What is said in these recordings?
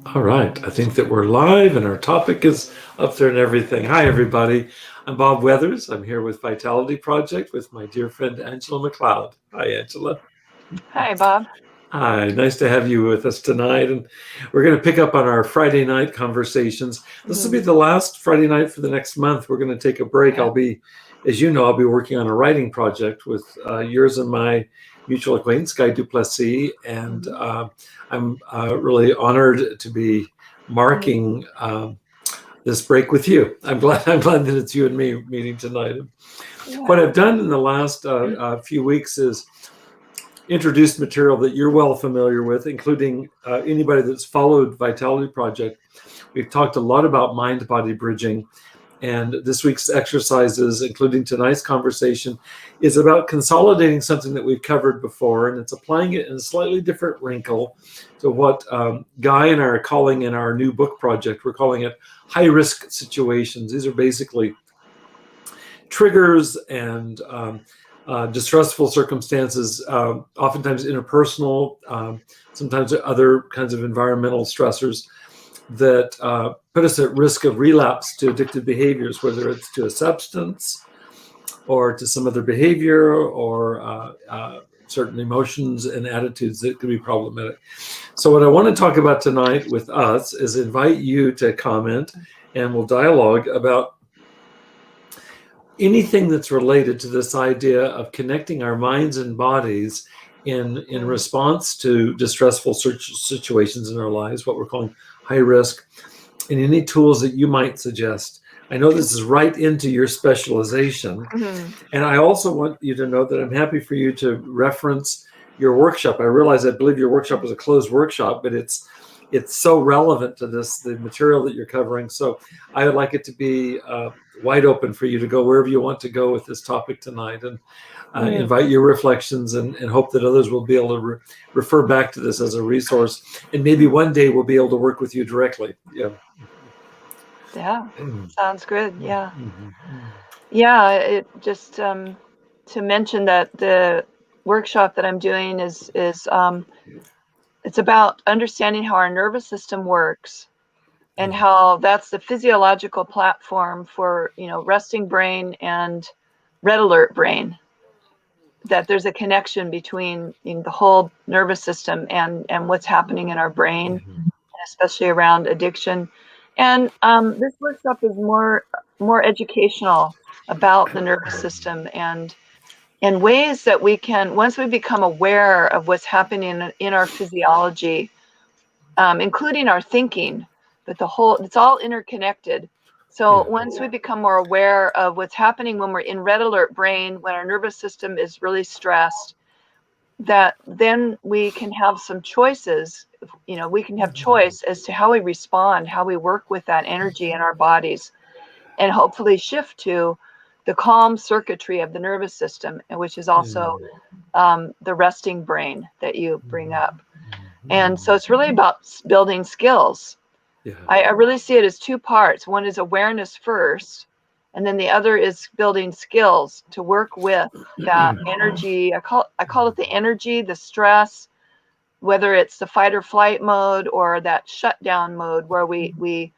All right, I think that we're live and our topic is up there and everything. Hi, everybody. I'm Bob Weathers. I'm here with Vitality Project with my dear friend Angela MacLeod. Hi, Angela. Hi, Bob. Hi, nice to have you with us tonight. And we're going to pick up on our Friday night conversations. This will be Mhm. the last Friday night for the next month. We're going to take a break. Yeah. As you know, I'll be working on a writing project with yours and my mutual acquaintance, Guy Duplessis. And Mhm. I'm really honored to be Mhm. marking this break with you. I'm glad that it's you and me meeting tonight. What Yeah. I've done in the last few weeks is introduced material that you're well familiar with, including anybody that's followed Vitality Project. We've talked a lot about mind-body bridging, and this week's exercises, including tonight's conversation, is about consolidating something that we've covered before, and it's applying it in a slightly different wrinkle to what Guy and I are calling in our new book project. We're calling it high-risk situations. These are basically triggers and distressful circumstances, oftentimes interpersonal, sometimes other kinds of environmental stressors that put us at risk of relapse to addictive behaviors, whether it's to a substance or to some other behavior or certain emotions and attitudes that could be problematic. So what I want to talk about tonight with us is invite you to comment, and we'll dialogue about anything that's related to this idea of connecting our minds and bodies in Mhm. response to distressful situations in our lives, what we're calling high risk, and any tools that you might suggest. I know this is right into your specialization. Mhm. And I also want you to know that I'm happy for you to reference your workshop. I believe your workshop is a closed workshop, but it's so relevant to the material that you're covering. So I would like it to be wide open for you to go wherever you want to go with this topic tonight, and Mhm. invite your reflections, and hope that others will be able to refer back to this as a resource. And maybe one day we'll be able to work with you directly. Yeah. Yeah. Sounds good. Yeah. Mhm. Yeah. It just to mention that the workshop that I'm doing is it's about understanding how our nervous system works and Yeah. how that's the physiological platform for resting brain and red alert brain. That there's a connection between the whole nervous system and what's happening in our brain, especially around addiction. And this workshop is more educational about the nervous system and ways that we can, once we become aware of what's happening in our physiology, including our thinking, but it's all interconnected. So Yeah. once we become more aware of what's happening when we're in red alert brain, when our nervous system is really stressed, that then we can have some choices. We can have choice as to how we respond, how we work with that energy in our bodies, and hopefully shift to the calm circuitry of the nervous system, which is also the resting brain that you bring up. And so it's really about building skills. Yeah. I really see it as two parts. One is awareness first, and then the other is building skills to work with that energy. I call it the energy, the stress, whether it's the fight or flight mode or that shutdown mode where we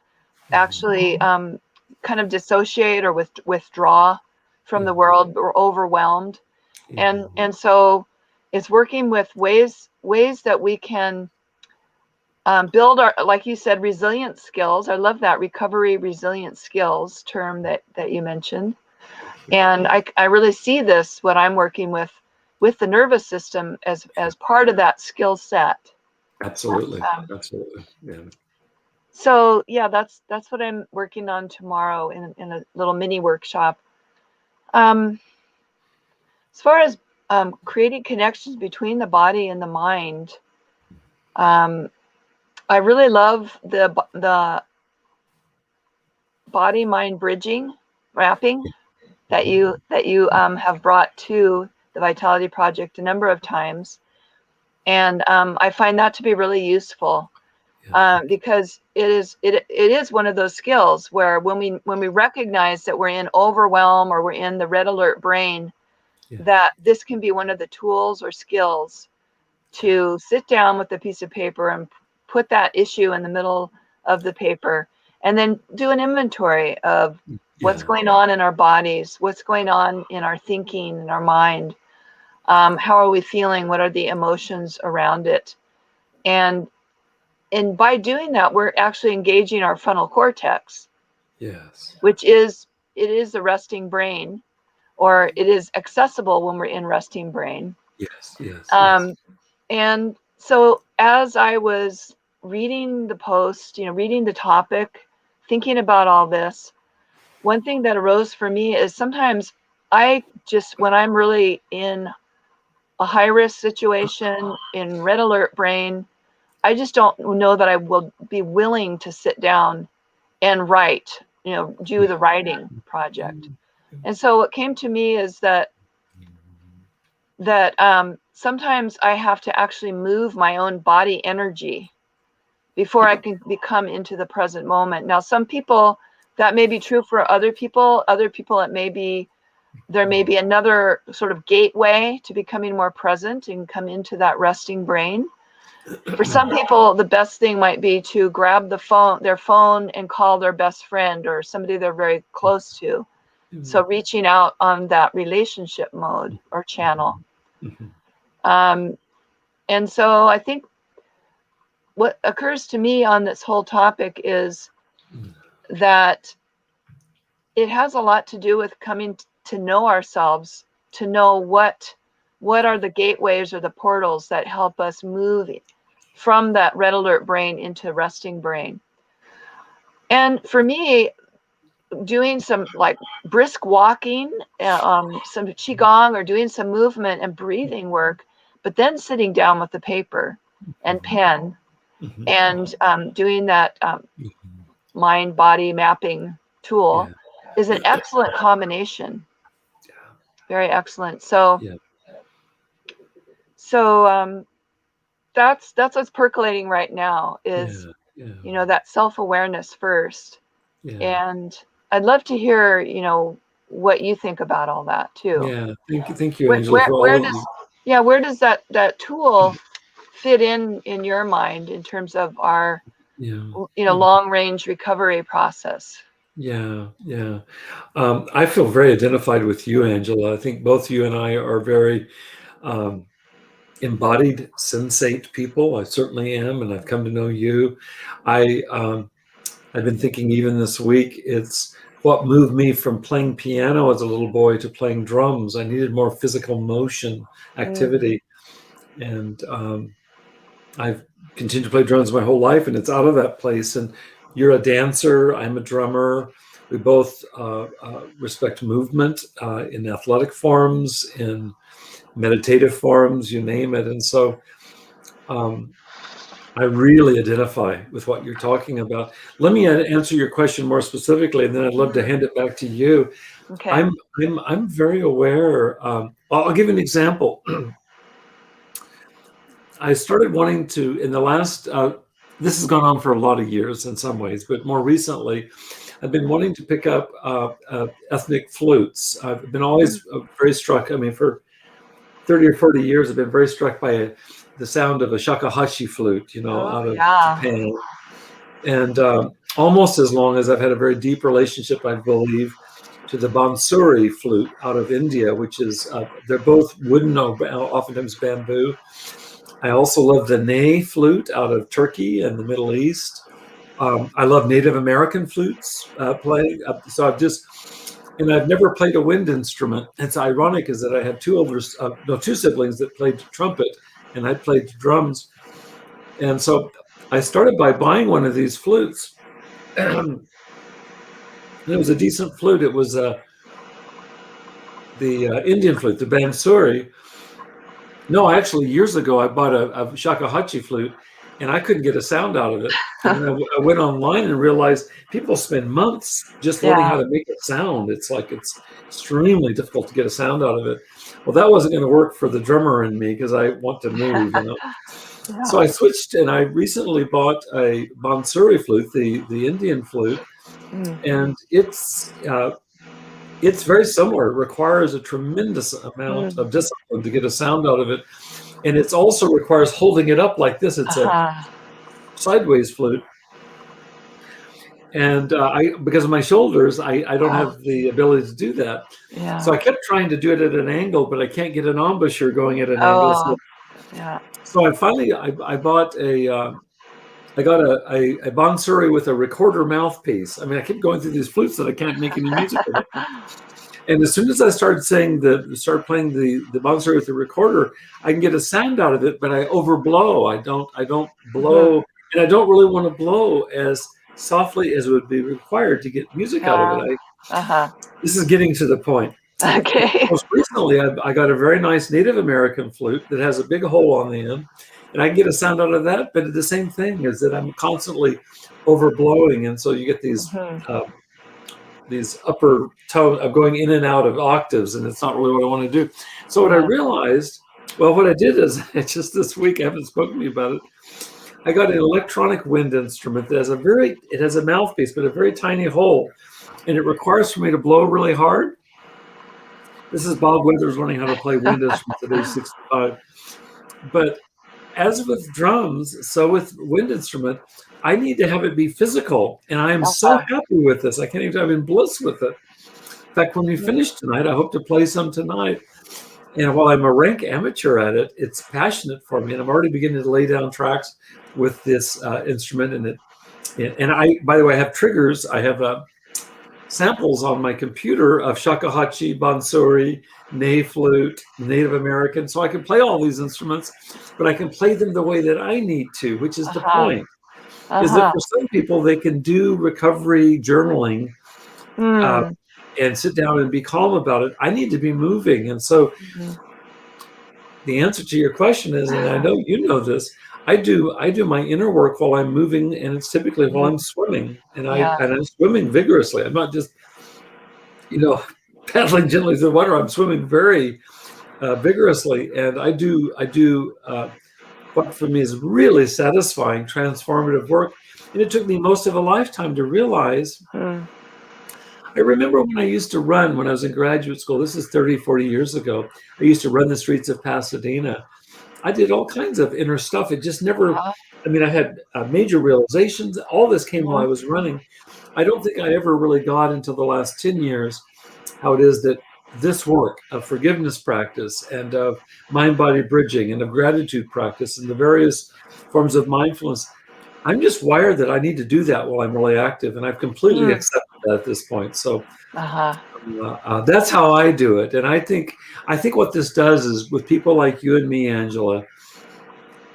actually kind of dissociate or withdraw from Yeah. the world or overwhelmed. Yeah. And so it's working with ways that we can build our, like you said, resilient skills. I love that recovery resilient skills term that you mentioned. And I really see this, what I'm working with the nervous system as part of that skill set. Absolutely. Um, Absolutely. Yeah. so yeah, that's what I'm working on tomorrow in a little mini workshop. Um, as far as creating connections between the body and the mind, um, I really love the body mind bridging wrapping that you have brought to the Vitality Project a number of times, and I find that to be really useful Yeah. because it is one of those skills where when we recognize that we're in overwhelm or we're in the red alert brain, Yeah. that this can be one of the tools or skills Yeah. to sit down with a piece of paper and put that issue in the middle of the paper, and then do an inventory of what's going on in our bodies, what's going on in our thinking, in our mind. How are we feeling? What are the emotions around it? And by doing that, we're actually engaging our frontal cortex. Yes. Which is, it is the resting brain, or it is accessible when we're in resting brain. Yes, yes. And so as I was reading the post, reading the topic, thinking about all this, one thing that arose for me is sometimes when I'm really in a high risk situation, in red alert brain, I just don't know that I will be willing to sit down and write, do the writing project. And so what came to me is that sometimes I have to actually move my own body energy before I can become into the present moment. Now, some people, that may be true for other people. Other people, there may be another sort of gateway to becoming more present and come into that resting brain. For some people, the best thing might be to grab their phone and call their best friend or somebody they're very close to. So reaching out on that relationship mode or channel. And so I think what occurs to me on this whole topic is that it has a lot to do with coming to know ourselves, to know what are the gateways or the portals that help us move from that red alert brain into resting brain. And for me, doing some like brisk walking, some qigong, or doing some movement and breathing work, but then sitting down with the paper and pen and doing that mind body mapping tool is an excellent combination. Very excellent. So that's what's percolating right now is that self-awareness first. And I'd love to hear what you think about all that too. Thank you, Angela, for all of you. Where does that tool fit in your mind in terms of our long range recovery process? I feel very identified with you, Angela. I think both you and I are very embodied sensate people. I certainly am, and I've come to know you. I've been thinking even this week, it's what moved me from playing piano as a little boy to playing drums. I needed more physical motion, activity. And I've continued to play drums my whole life, and it's out of that place. And you're a dancer, I'm a drummer. We both respect movement in athletic forms, in meditative forms, you name it. And so I really identify with what you're talking about. Let me answer your question more specifically, and then I'd love to hand it back to you. Okay. I'm very aware. I'll give an example. I started wanting to, in the last, this has gone on for a lot of years in some ways, but more recently, I've been wanting to pick up ethnic flutes. I've been always very struck. I mean, for 30 or 40 years, I've been very struck by the sound of a shakuhachi flute, out of Japan. And almost as long as I've had a very deep relationship, I believe, to the bansuri flute out of India, which is, they're both wooden, oftentimes bamboo. I also love the ney flute out of Turkey and the Middle East. I love Native American flutes playing. So I've never played a wind instrument. It's ironic is that I have two siblings that played trumpet, and I played drums. And so I started by buying one of these flutes. And it was a decent flute. It was the Indian flute, the bansuri. No, actually, years ago, I bought a shakuhachi flute, and I couldn't get a sound out of it. And I went online and realized people spend months just learning how to make it sound. It's extremely difficult to get a sound out of it. Well, that wasn't going to work for the drummer in me because I want to move, So I switched, and I recently bought a bansuri flute, the Indian flute, and it's very similar. It requires a tremendous amount of discipline to get a sound out of it. And it also requires holding it up like this. sideways flute. And because of my shoulders, I don't have the ability to do that. Yeah. So I kept trying to do it at an angle, but I can't get an embouchure going at an angle. Oh, yeah. So I finally I bought I got a Bonsuri with a recorder mouthpiece. I mean, I keep going through these flutes that I can't make any music with. And as soon as I started playing the Bonsuri with the recorder, I can get a sound out of it, but I overblow. I don't blow, and I don't really want to blow as softly as would be required to get music out of it. This is getting to the point. Okay. Most recently, I got a very nice Native American flute that has a big hole on the end, and I can get a sound out of that. But the same thing is that I'm constantly overblowing, and so you get these upper tone of going in and out of octaves, and it's not really what I want to do. So what I realized, well, what I did is just this week, I haven't spoken to you about it. I got an electronic wind instrument that has it has a mouthpiece, but a very tiny hole, and it requires for me to blow really hard. This is Bob Withers learning how to play wind instruments at age 65. But as with drums, so with wind instrument, I need to have it be physical. And I am so happy with this. I can't even, I'm in bliss with it. In fact, when we finish tonight, I hope to play some tonight. And while I'm a rank amateur at it, it's passionate for me. And I'm already beginning to lay down tracks with this instrument. And I, by the way, I have triggers. I have samples on my computer of shakuhachi, bonsuri, ney flute, Native American. So I can play all these instruments, but I can play them the way that I need to, which is the point. Is that for some people, they can do recovery journaling and sit down and be calm about it. I need to be moving. And so the answer to your question is, and I know you know this, I do my inner work while I'm moving, and it's typically while I'm swimming, and I'm swimming vigorously. I'm not just, paddling gently through the water. I'm swimming very vigorously, and I do what for me is really satisfying, transformative work. And it took me most of a lifetime to realize. I remember when I used to run when I was in graduate school. This is 30, 40 years ago. I used to run the streets of Pasadena. I did all kinds of inner stuff. It just never, I mean, I had major realizations. All this came while I was running. I don't think I ever really got until the last 10 years how it is that this work of forgiveness practice and of mind-body bridging and of gratitude practice and the various forms of mindfulness, I'm just wired that I need to do that while I'm really active. And I've completely accepted that at this point. So that's how I do it. And I think what this does is, with people like you and me, Angela,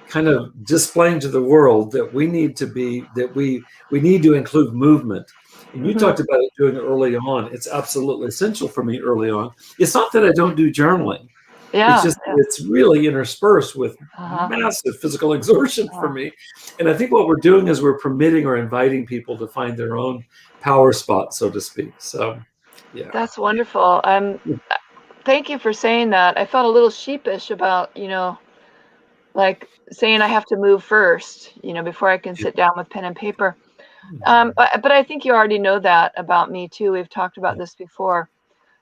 kind of displaying to the world that we need to include movement. And you talked about it doing it early on. It's absolutely essential for me early on. It's not that I don't do journaling. It's just it's really interspersed with massive physical exertion for me. And I think what we're doing is we're permitting or inviting people to find their own power spot, so to speak. So, yeah. That's wonderful. Thank you for saying that. I felt a little sheepish about, like saying I have to move first, before I can sit down with pen and paper. But I think you already know that about me too. We've talked about this before.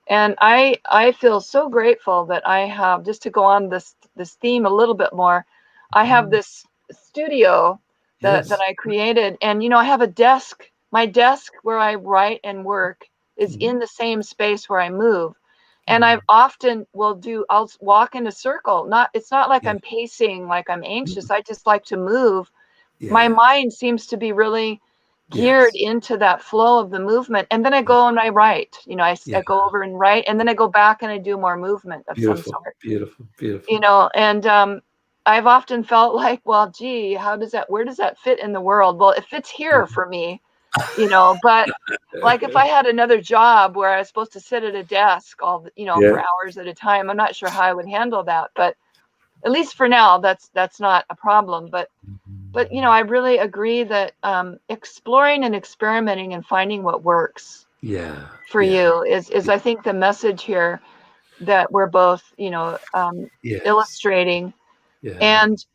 And I feel so grateful that I have, just to go on this theme a little bit more, I have this studio that I created. And, I have a desk. My desk where I write and work is in the same space where I move. And I often I'll walk in a circle. It's not like I'm pacing, like I'm anxious. I just like to move. My mind seems to be really geared into that flow of the movement. And then I go and I write, I go over and write, and then I go back and I do more movement of some sort. Beautiful. And I've often felt like, well, gee, where does that fit in the world? Well, it fits here for me, but like if I had another job where I was supposed to sit at a desk for hours at a time, I'm not sure how I would handle that, but at least for now, that's not a problem. But I really agree that exploring and experimenting and finding what works for you is I think the message here that we're both illustrating, and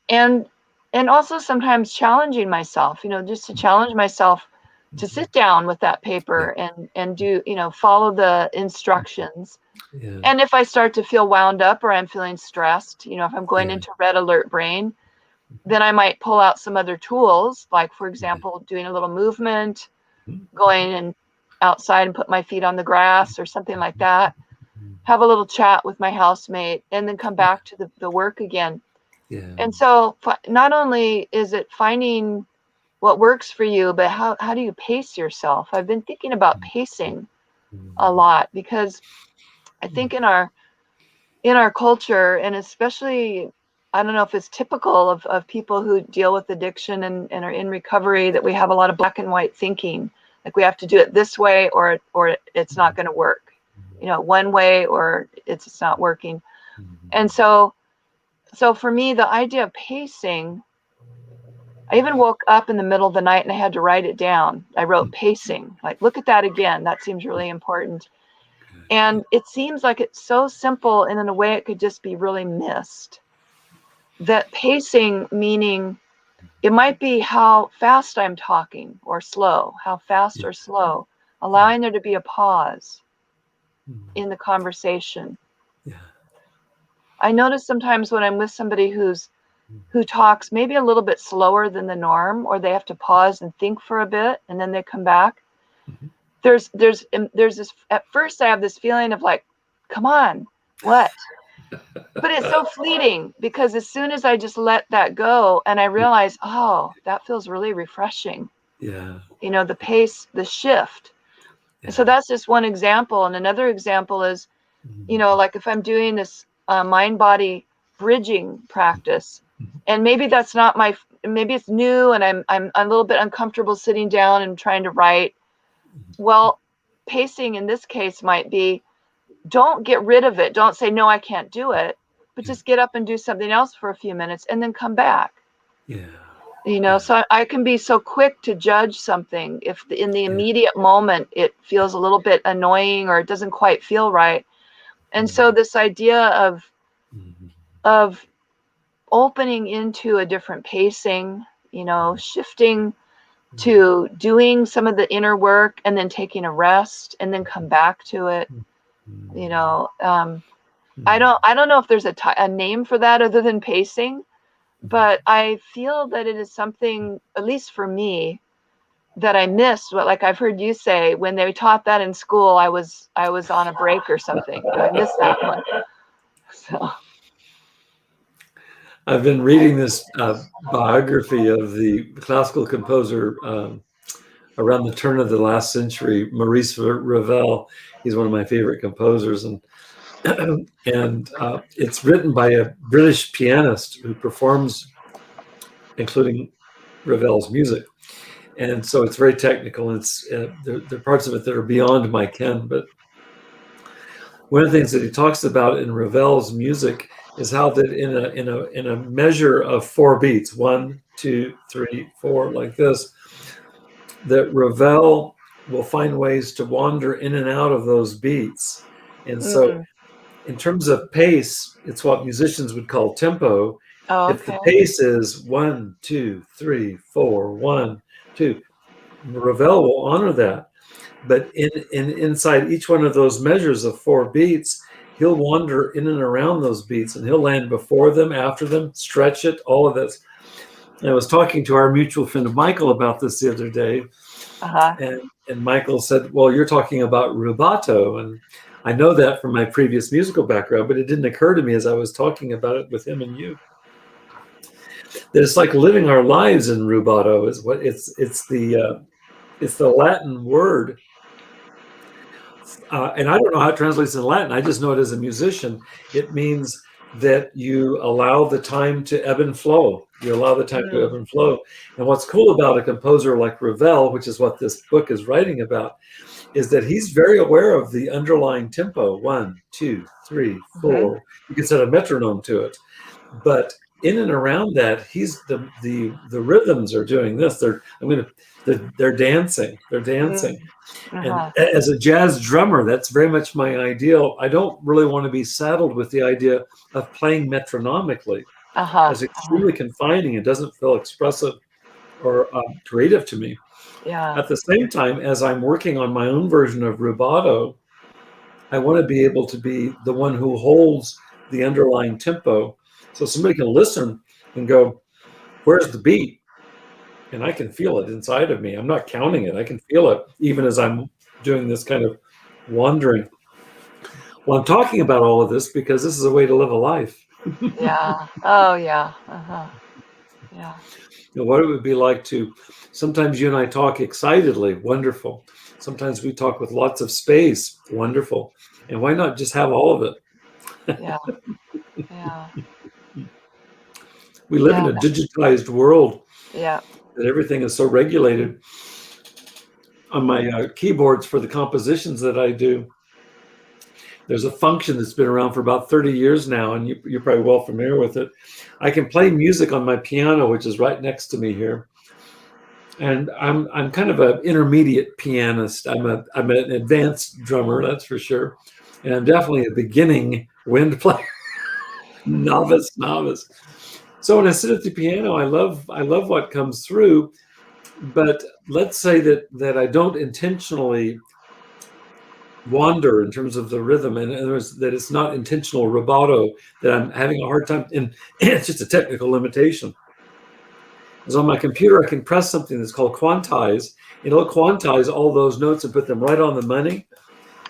also sometimes challenging myself, just to challenge myself to sit down with that paper and do, follow the instructions. And if I start to feel wound up or I'm feeling stressed, if I'm going into red alert brain, then I might pull out some other tools, like, for example, doing a little movement, going and outside and put my feet on the grass or something like that, have a little chat with my housemate, and then come back to the work again. Yeah. And so not only is it finding what works for you, but how do you pace yourself? I've been thinking about pacing a lot, because I think in our culture, and especially, I don't know if it's typical of people who deal with addiction and are in recovery, that we have a lot of black and white thinking. Like, we have to do it this way or it's not going to work. One way or it's not working. And so for me, the idea of pacing, I even woke up in the middle of the night and I had to write it down. I wrote pacing, like, look at that again. That seems really important. And it seems like it's so simple, and in a way it could just be really missed. That pacing, meaning it might be how fast I'm talking or slow, how fast or slow, allowing there to be a pause in the conversation. I notice sometimes when I'm with somebody who talks maybe a little bit slower than the norm, or they have to pause and think for a bit and then they come back. There's this, at first I have this feeling of like, come on, what? But it's so fleeting, because as soon as I just let that go and I realize, oh, that feels really refreshing. The pace, the shift. And so that's just one example. And another example is, like if I'm doing this mind-body bridging practice, and maybe that's not maybe it's new and I'm a little bit uncomfortable sitting down and trying to write. Well, pacing in this case might be, don't get rid of it. Don't say, no, I can't do it, but just get up and do something else for a few minutes and then come back. So I can be so quick to judge something if in the immediate moment it feels a little bit annoying or it doesn't quite feel right. And so this idea of opening into a different pacing, shifting to doing some of the inner work and then taking a rest and then come back to it. I don't know if there's a name for that other than pacing, but I feel that it is something, at least for me, that I missed. Like I've heard you say, when they taught that in school, I was on a break or something. I missed that one. So I've been reading this biography of the classical composer around the turn of the last century, Maurice Revell. He's one of my favorite composers, and it's written by a British pianist who performs, including Revell's music. And so it's very technical. It's there are parts of it that are beyond my ken. But one of the things that he talks about in Revell's music is how that in a measure of 4 beats, 1, 2, 3, 4, like this, that Revell will find ways to wander in and out of those beats. And so in terms of pace, it's what musicians would call tempo. If the pace is 1, 2, 3, 4, 1, 2, Revell will honor that. But inside each one of those measures of 4 beats, he'll wander in and around those beats, and he'll land before them, after them, stretch it, all of this. And I was talking to our mutual friend Michael about this the other day, and Michael said, well, you're talking about rubato, and I know that from my previous musical background, but it didn't occur to me as I was talking about it with him and you. That it's like living our lives in rubato is what it's the Latin word. And I don't know how it translates in Latin. I just know it as a musician. It means that you allow the time to ebb and flow. You allow the time to ebb and flow. And what's cool about a composer like Revell, which is what this book is writing about, is that he's very aware of the underlying tempo. 1, 2, 3, 4. You can set a metronome to it. But in and around that, he's the rhythms are doing this. They're dancing. They're dancing. And as a jazz drummer, that's very much my ideal. I don't really want to be saddled with the idea of playing metronomically. It's extremely confining. It doesn't feel expressive or creative to me. At the same time, as I'm working on my own version of rubato, I want to be able to be the one who holds the underlying tempo, so somebody can listen and go, Where's the beat? And I can feel it inside of me. I'm not counting it. I can feel it even as I'm doing this kind of wandering. Well, I'm talking about all of this because this is a way to live a life. Yeah. Oh, yeah. Yeah. What it would be like to, sometimes you and I talk excitedly, wonderful. Sometimes we talk with lots of space, wonderful. And why not just have all of it? Yeah. Yeah. We live Yeah. in a digitized world Yeah. that everything is so regulated. On my keyboards for the compositions that I do, there's a function that's been around for about 30 years now, and you're probably well familiar with it. I can play music on my piano, which is right next to me here. And I'm kind of an intermediate pianist. I'm an advanced drummer, that's for sure. And I'm definitely a beginning wind player, novice. So when I sit at the piano, I love what comes through. But let's say that I don't intentionally wander in terms of the rhythm, and in other words, that it's not intentional rubato, that I'm having a hard time, and it's just a technical limitation. Because on my computer, I can press something that's called quantize, and it'll quantize all those notes and put them right on the money.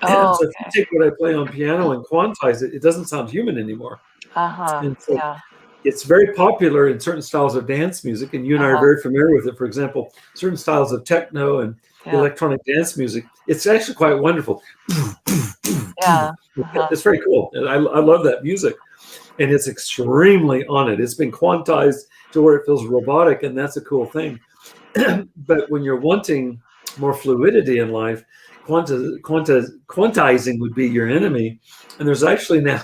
And Oh, so if you okay. take what I play on piano and quantize it, it doesn't sound human anymore. Uh-huh. And so Yeah. it's very popular in certain styles of dance music, and you and I are Uh-huh. very familiar with it. For example, certain styles of techno and Yeah. electronic dance music, it's actually quite wonderful. Yeah. Uh-huh. It's very cool. And I love that music. And it's extremely on it. It's been quantized to where it feels robotic, and that's a cool thing. But when you're wanting more fluidity in life, quantizing would be your enemy. And there's actually now,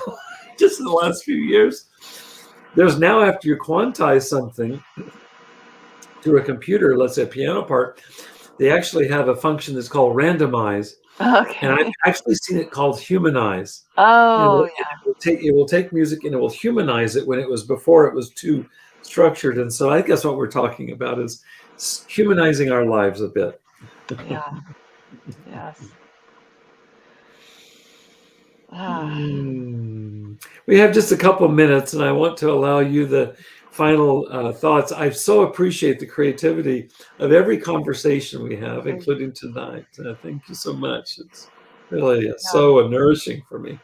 just in the last few years, there's now, after you quantize something through a computer, let's say a piano part, they actually have a function that's called randomize. And I've Okay. actually seen it called humanize. Oh, It will take music and it will humanize it when it was before it was too structured. And so I guess what we're talking about is humanizing our lives a bit. yeah. Yes. Ah. We have just a couple minutes, and I want to allow you the final thoughts. I so appreciate the creativity of every conversation we have, including tonight. Thank you so much. It's really so nourishing for me.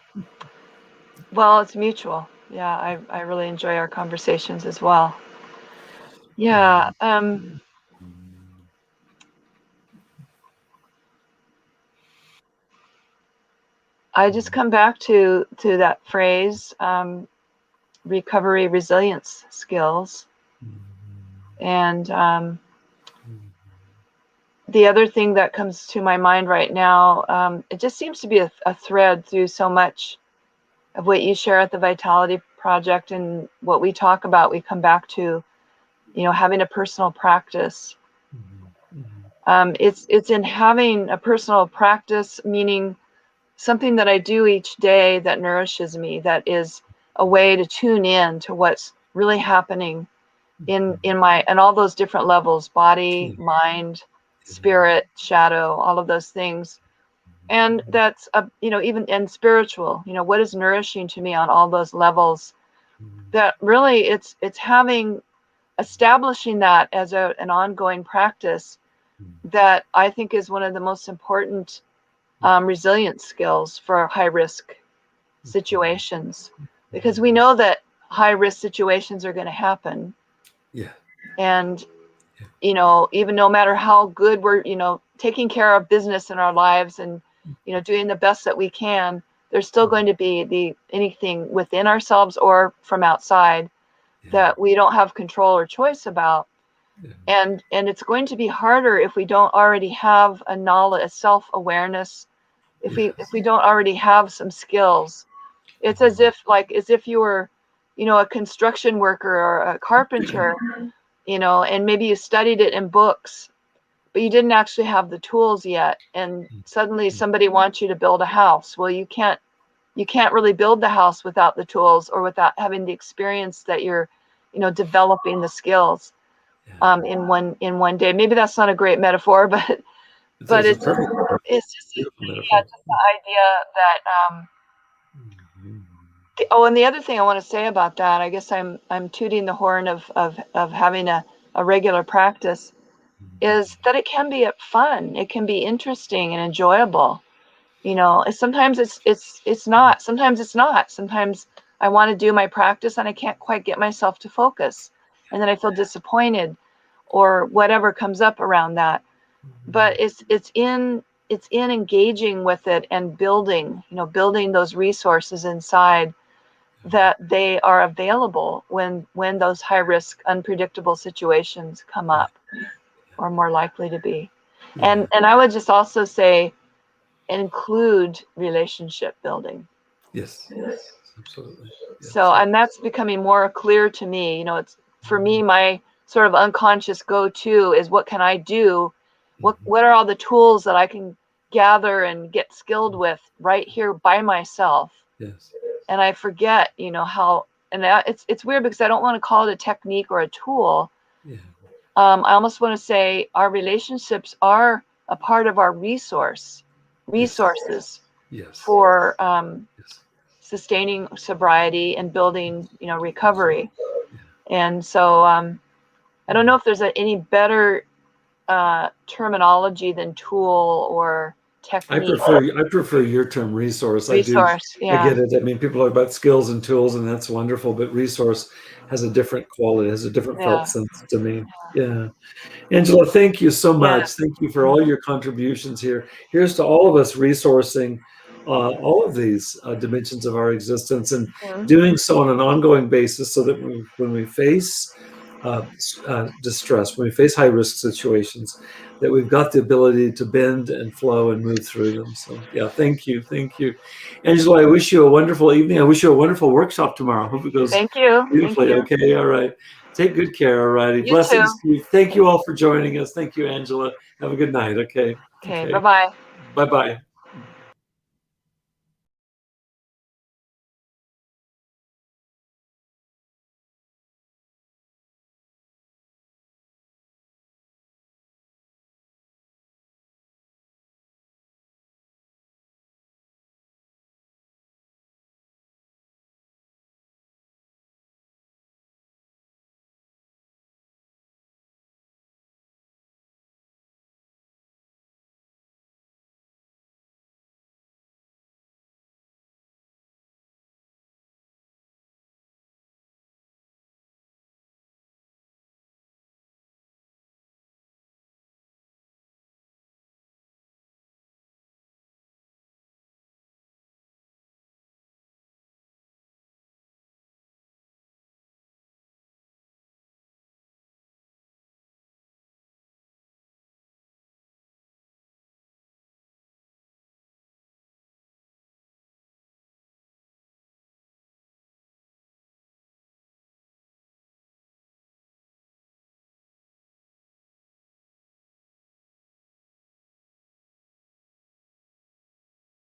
Well, it's mutual. Yeah, I really enjoy our conversations as well. Yeah. I just come back to that phrase, recovery resilience skills. And the other thing that comes to my mind right now, it just seems to be a thread through so much of what you share at the Vitality Project and what we talk about. We come back to, having a personal practice. It's in having a personal practice, meaning something that I do each day that nourishes me, that is a way to tune in to what's really happening in all those different levels: body, mind, spirit, shadow, all of those things. And that's even and spiritual, what is nourishing to me on all those levels. That really it's establishing that as an ongoing practice, that I think is one of the most important resilience skills for high risk situations, because we know that high risk situations are going to happen. Yeah. And even no matter how good we're taking care of business in our lives and doing the best that we can, there's still going to be anything within ourselves or from outside that we don't have control or choice about. And it's going to be harder if we don't already have a knowledge, a self-awareness, if we don't already have some skills. It's as if you were a construction worker or a carpenter, and maybe you studied it in books, but you didn't actually have the tools yet, and suddenly somebody wants you to build a house. Well, you can't really build the house without the tools or without having the experience that you're developing the skills in one day. Maybe that's not a great metaphor, but it's just Beautiful the metaphor. idea that Oh, and the other thing I want to say about that, I guess I'm tooting the horn of having a regular practice, is that it can be fun. It can be interesting and enjoyable. You know, sometimes it's not. Sometimes it's not. Sometimes I want to do my practice and I can't quite get myself to focus, and then I feel disappointed, or whatever comes up around that. But it's in engaging with it and building, building those resources inside, that they are available when those high risk, unpredictable situations come up, or more likely to be. And I would just also say, include relationship building. Yes, absolutely. Yes. So, and that's becoming more clear to me. It's, for me, my sort of unconscious go-to is, what can I do? What are all the tools that I can gather and get skilled with right here by myself? Yes. And I forget, how, and it's weird because I don't want to call it a technique or a tool. Yeah. I almost want to say our relationships are a part of our resources Yes. for Yes. sustaining sobriety and building, recovery. And so I don't know if there's any better terminology than tool or technique. I prefer your term, resource. I do. Resource, I yeah. get it. I mean, people are about skills and tools, and that's wonderful. But resource has a different quality, has a different felt sense to me. Yeah. Angela, thank you so much. Thank you for all your contributions here. Here's to all of us resourcing all of these dimensions of our existence, and doing so on an ongoing basis, so that when we face distress, when we face high risk situations, that we've got the ability to bend and flow and move through them. So yeah, thank you. Angela, I wish you a wonderful evening. I wish you a wonderful workshop tomorrow. I hope it goes Thank you. beautifully. Thank you. Okay, all right. Take good care, all righty. You too. Blessings to you. Thank you all for joining us. Thank you, Angela. Have a good night. Okay. Okay, bye-bye. Bye-bye.